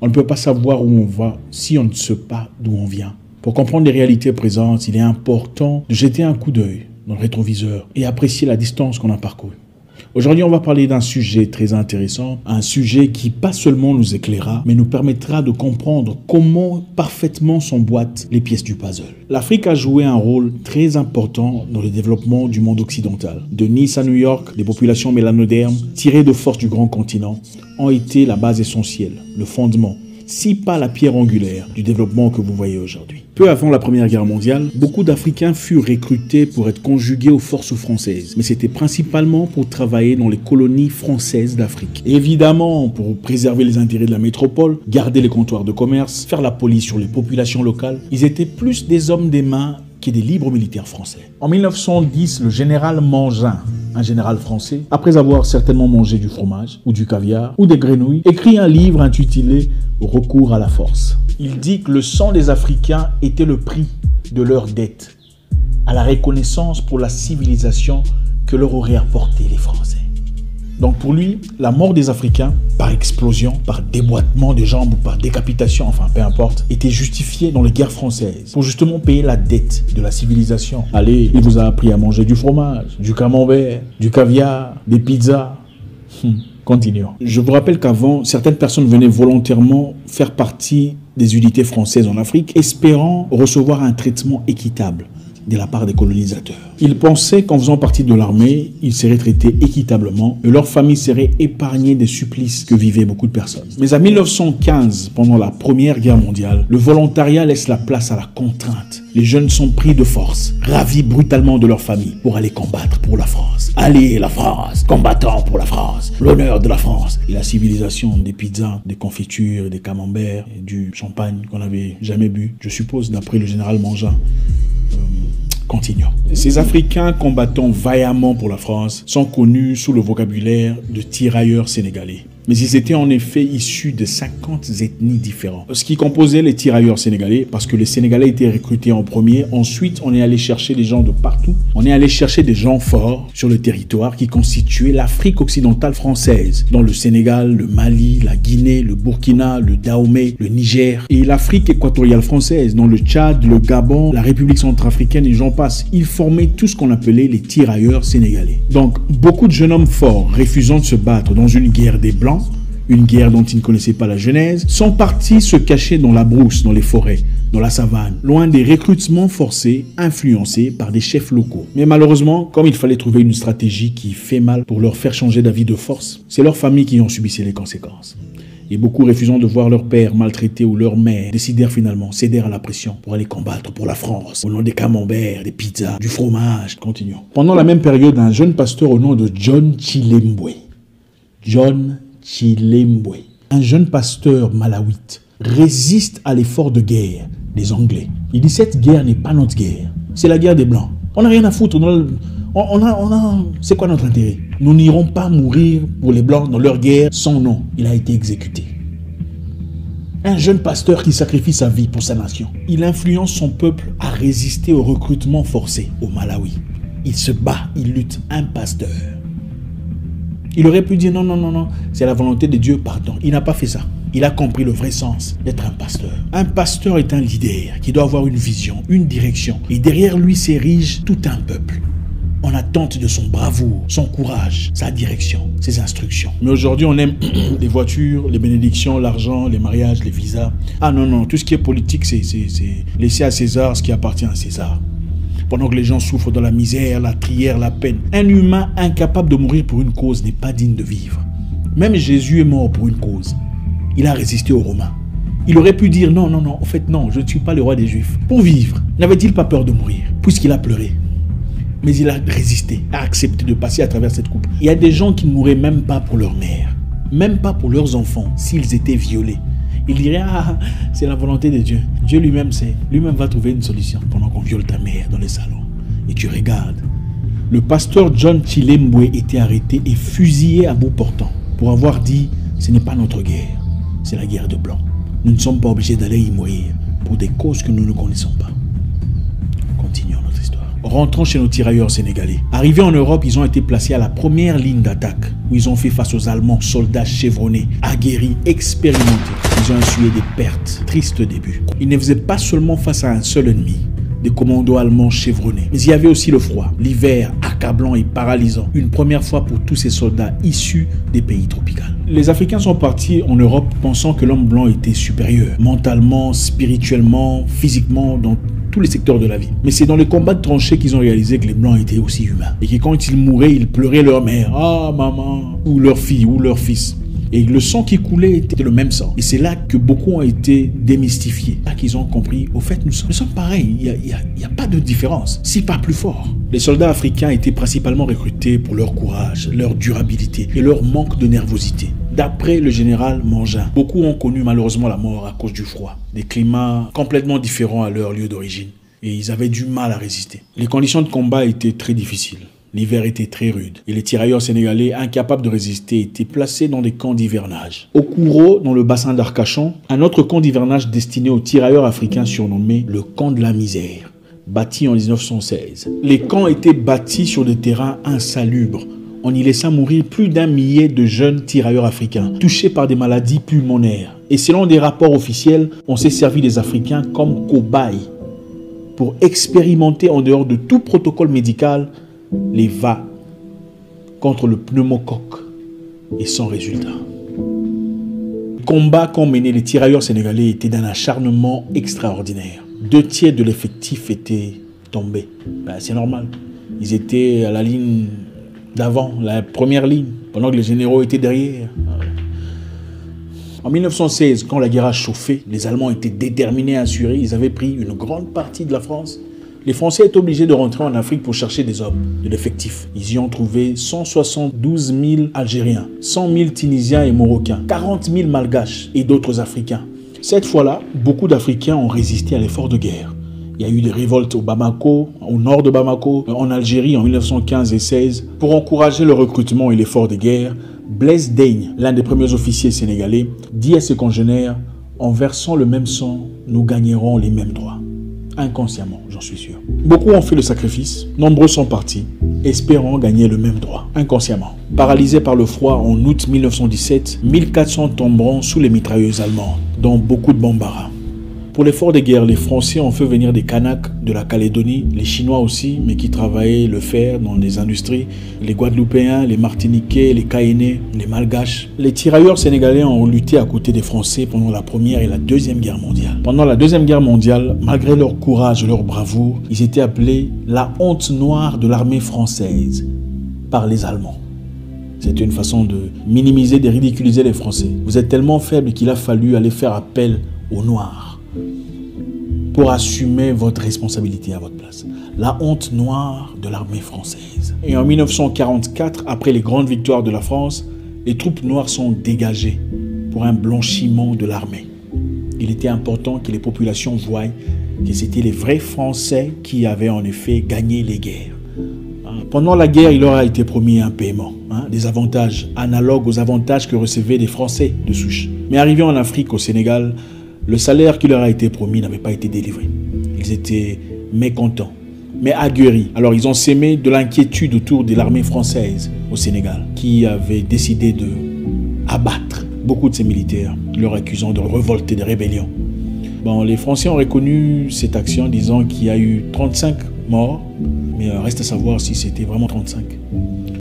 On ne peut pas savoir où on va si on ne sait pas d'où on vient. Pour comprendre les réalités présentes, il est important de jeter un coup d'œil dans le rétroviseur et apprécier la distance qu'on a parcourue. Aujourd'hui, on va parler d'un sujet très intéressant, un sujet qui pas seulement nous éclairera, mais nous permettra de comprendre comment parfaitement s'emboîtent les pièces du puzzle. L'Afrique a joué un rôle très important dans le développement du monde occidental. De Nice à New York, les populations mélanodermes, tirées de force du grand continent, ont été la base essentielle, le fondement, si pas la pierre angulaire du développement que vous voyez aujourd'hui. Peu avant la Première Guerre mondiale, beaucoup d'Africains furent recrutés pour être conjugués aux forces françaises, mais c'était principalement pour travailler dans les colonies françaises d'Afrique. Évidemment, pour préserver les intérêts de la métropole, garder les comptoirs de commerce, faire la police sur les populations locales, ils étaient plus des hommes des mains que des libres militaires français. En 1910, le général Mangin, un général français, après avoir certainement mangé du fromage ou du caviar ou des grenouilles, écrit un livre intitulé « Recours à la force ». Il dit que le sang des Africains était le prix de leur dette à la reconnaissance pour la civilisation que leur auraient apporté les Français. Donc pour lui, la mort des Africains, par explosion, par déboîtement de jambes ou par décapitation, enfin peu importe, était justifiée dans les guerres françaises pour justement payer la dette de la civilisation. Allez, il vous a appris à manger du fromage, du camembert, du caviar, des pizzas. Continuons. Je vous rappelle qu'avant, certaines personnes venaient volontairement faire partie des unités françaises en Afrique, espérant recevoir un traitement équitable de la part des colonisateurs. Ils pensaient qu'en faisant partie de l'armée, ils seraient traités équitablement et leur famille serait épargnée des supplices que vivaient beaucoup de personnes. Mais en 1915, pendant la Première Guerre mondiale, le volontariat laisse la place à la contrainte. Les jeunes sont pris de force, ravis brutalement de leur famille pour aller combattre pour la France. Allez, la France, combattants pour la France, l'honneur de la France. Et la civilisation des pizzas, des confitures, des camemberts, et du champagne qu'on n'avait jamais bu, je suppose, d'après le général Mangin. Continuons. Ces Africains combattant vaillamment pour la France sont connus sous le vocabulaire de tirailleurs sénégalais. Mais ils étaient en effet issus de 50 ethnies différentes. Ce qui composait les tirailleurs sénégalais, parce que les Sénégalais étaient recrutés en premier. Ensuite, on est allé chercher des gens de partout. On est allé chercher des gens forts sur le territoire qui constituaient l'Afrique occidentale française, dans le Sénégal, le Mali, la Guinée, le Burkina, le Dahomey, le Niger, et l'Afrique équatoriale française, dans le Tchad, le Gabon, la République centrafricaine et j'en passe. Ils formaient tout ce qu'on appelait les tirailleurs sénégalais. Donc, beaucoup de jeunes hommes forts, refusant de se battre dans une guerre des Blancs, une guerre dont ils ne connaissaient pas la genèse, sont partis se cacher dans la brousse, dans les forêts, dans la savane, loin des recrutements forcés, influencés par des chefs locaux. Mais malheureusement, comme il fallait trouver une stratégie qui fait mal pour leur faire changer d'avis de force, c'est leurs familles qui en subissaient les conséquences. Et beaucoup refusant de voir leur père maltraité ou leur mère décidèrent finalement céder à la pression pour aller combattre pour la France, au nom des camemberts, des pizzas, du fromage. Continuons. Pendant la même période, un jeune pasteur au nom de John Chilembwe, un jeune pasteur malawite, résiste à l'effort de guerre des Anglais. Il dit cette guerre n'est pas notre guerre, c'est la guerre des Blancs. On n'a rien à foutre, c'est quoi notre intérêt? Nous n'irons pas mourir pour les Blancs dans leur guerre. Son nom, il a été exécuté. Un jeune pasteur qui sacrifie sa vie pour sa nation. Il influence son peuple à résister au recrutement forcé au Malawi. Il se bat, il lutte, un pasteur. Il aurait pu dire non, c'est la volonté de Dieu, pardon. Il n'a pas fait ça. Il a compris le vrai sens d'être un pasteur. Un pasteur est un leader qui doit avoir une vision, une direction. Et derrière lui s'érige tout un peuple. En attente de son bravoure, son courage, sa direction, ses instructions. Mais aujourd'hui, on aime les voitures, les bénédictions, l'argent, les mariages, les visas. Ah non, tout ce qui est politique, c'est laisser à César ce qui appartient à César. Pendant que les gens souffrent de la misère, la trière, la peine. Un humain incapable de mourir pour une cause n'est pas digne de vivre. Même Jésus est mort pour une cause. Il a résisté aux Romains. Il aurait pu dire non, en fait non, je ne suis pas le roi des Juifs. Pour vivre, n'avait-il pas peur de mourir, puisqu'il a pleuré? Mais il a résisté, a accepté de passer à travers cette coupe. Il y a des gens qui ne mourraient même pas pour leur mère, même pas pour leurs enfants, s'ils étaient violés. Il dirait, c'est la volonté de Dieu. Dieu lui-même sait. Lui-même va trouver une solution pendant qu'on viole ta mère dans les salons. Et tu regardes. Le pasteur John Chilembwe était arrêté et fusillé à bout portant pour avoir dit, ce n'est pas notre guerre, c'est la guerre de Blancs. Nous ne sommes pas obligés d'aller y mourir pour des causes que nous ne connaissons pas. Continuons notre histoire. rentrons chez nos tirailleurs sénégalais. Arrivés en Europe, ils ont été placés à la première ligne d'attaque, où ils ont fait face aux Allemands, soldats chevronnés, aguerris, expérimentés. Ils ont essuyé des pertes, tristes débuts. Ils ne faisaient pas seulement face à un seul ennemi, des commandos allemands chevronnés. Mais il y avait aussi le froid, l'hiver accablant et paralysant, une première fois pour tous ces soldats issus des pays tropicaux. Les Africains sont partis en Europe pensant que l'homme blanc était supérieur, mentalement, spirituellement, physiquement, dans tous les secteurs de la vie. Mais c'est dans les combats de tranchées qu'ils ont réalisé que les blancs étaient aussi humains. Et que quand ils mouraient, ils pleuraient leur mère, ah maman, ou leur fille, ou leur fils. Et le sang qui coulait était le même sang. Et c'est là que beaucoup ont été démystifiés. Là qu'ils ont compris, au fait, nous sommes pareils. Il n'y a pas de différence, si pas plus fort. Les soldats africains étaient principalement recrutés pour leur courage, leur durabilité et leur manque de nervosité. D'après le général Mangin, beaucoup ont connu malheureusement la mort à cause du froid. Des climats complètement différents à leur lieu d'origine. Et ils avaient du mal à résister. Les conditions de combat étaient très difficiles. L'hiver était très rude et les tirailleurs sénégalais, incapables de résister, étaient placés dans des camps d'hivernage. Au Kouro, dans le bassin d'Arcachon, un autre camp d'hivernage destiné aux tirailleurs africains surnommé le camp de la misère, bâti en 1916. Les camps étaient bâtis sur des terrains insalubres. On y laissa mourir plus d'1 millier de jeunes tirailleurs africains, touchés par des maladies pulmonaires. Et selon des rapports officiels, on s'est servi des Africains comme cobayes pour expérimenter en dehors de tout protocole médical les VA contre le pneumocoque et sans résultat. Le combat qu'ont mené les tirailleurs sénégalais était d'un acharnement extraordinaire. 2 tiers de l'effectif étaient tombés. C'est normal. Ils étaient à la ligne d'avant, la première ligne, pendant que les généraux étaient derrière. En 1916, quand la guerre a chauffé, les Allemands étaient déterminés à assurer. Ils avaient pris une grande partie de la France. Les Français étaient obligés de rentrer en Afrique pour chercher des hommes, de l'effectif. Ils y ont trouvé 172 000 Algériens, 100 000 Tunisiens et Marocains, 40 000 Malgaches et d'autres Africains. Cette fois-là, beaucoup d'Africains ont résisté à l'effort de guerre. Il y a eu des révoltes au Bamako, au nord de Bamako, en Algérie en 1915 et 16. Pour encourager le recrutement et l'effort de guerre, Blaise Daigne, l'un des premiers officiers sénégalais, dit à ses congénères « En versant le même sang, nous gagnerons les mêmes droits. » Inconsciemment, j'en suis sûr. Beaucoup ont fait le sacrifice, nombreux sont partis, espérant gagner le même droit, inconsciemment. Paralysés par le froid en août 1917, 1400 tomberont sous les mitrailleuses allemandes, dont beaucoup de bombards. Pour l'effort de guerre, les Français ont fait venir des Kanaks de la Calédonie, les Chinois aussi, mais qui travaillaient le fer dans les industries, les Guadeloupéens, les Martiniquais, les Caïnais, les Malgaches. Les tirailleurs sénégalais ont lutté à côté des Français pendant la Première et la Deuxième Guerre mondiale. Pendant la Deuxième Guerre mondiale, malgré leur courage et leur bravoure, ils étaient appelés la honte noire de l'armée française par les Allemands. C'était une façon de minimiser, de ridiculiser les Français. Vous êtes tellement faibles qu'il a fallu aller faire appel aux Noirs pour assumer votre responsabilité à votre place. La honte noire de l'armée française. Et en 1944, après les grandes victoires de la France, les troupes noires sont dégagées pour un blanchiment de l'armée. Il était important que les populations voient que c'était les vrais Français qui avaient en effet gagné les guerres. Pendant la guerre, il leur a été promis un paiement, des avantages analogues aux avantages que recevaient les Français de souche. Mais arrivés en Afrique, au Sénégal, le salaire qui leur a été promis n'avait pas été délivré. Ils étaient mécontents, mais aguerris. Alors ils ont sémé de l'inquiétude autour de l'armée française au Sénégal, qui avait décidé de abattre beaucoup de ces militaires, leur accusant de révolte et de rébellion. Bon, les Français ont reconnu cette action, disant qu'il y a eu 35 morts, mais reste à savoir si c'était vraiment 35.